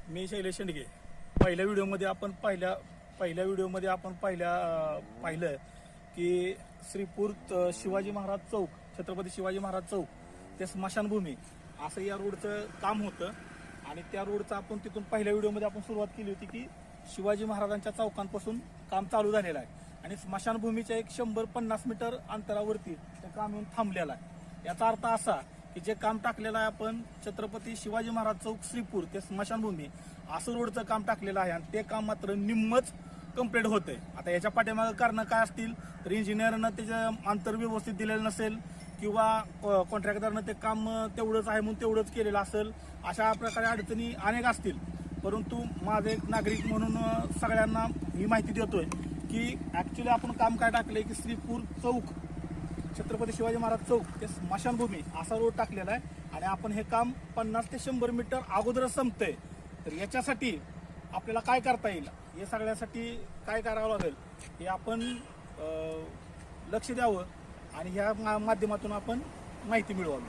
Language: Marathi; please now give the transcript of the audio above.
मी शैलेश शेंडगे. पहिल्या व्हिडिओमध्ये आपण पाहिलं की श्रीपूर शिवाजी महाराज चौक, छत्रपती शिवाजी महाराज चौक ते स्मशानभूमी असं या रोडचं काम होतं. आणि त्या रोडचं आपण तिथून पहिल्या व्हिडिओमध्ये आपण सुरुवात केली होती की शिवाजी महाराजांच्या चौकांपासून काम चालू झालेलं आहे आणि स्मशानभूमीच्या एक 150 मीटर अंतरावरती ते काम येऊन थांबलेलं आहे. याचा अर्थ असा की जे काम टाकलेलं आहे आपण छत्रपती शिवाजी महाराज चौक श्रीपूर ते स्मशानभूमी असं रोडचं काम टाकलेलं आहे आणि ते काम मात्र निम्मच कंप्लीट होतंय. आता याच्या पाठीमागं कारण काय असतील तर इंजिनियरनं त्याचं अंतर व्यवस्थित दिलेलं नसेल किंवा कॉन्ट्रॅक्टरनं ते काम तेवढंच आहे म्हणून तेवढंच केलेलं असेल. अशा प्रकारे अडचणी अनेक असतील. परंतु माझे एक नागरिक म्हणून सगळ्यांना ही माहिती देतोय की ॲक्च्युली आपण काम काय टाकलंय की श्रीपूर चौक छत्रपती शिवाजी महाराज चौक ते स्मशानभूमी असा रोड टाकलेला आहे आणि आपण हे काम 50 ते 100 मीटर अगोदरच संपतंय. तर याच्यासाठी आपल्याला काय करता येईल, हे सगळ्यासाठी काय करावं लागेल हे आपण लक्ष द्यावं आणि ह्या माध्यमातून आपण माहिती मिळवावी.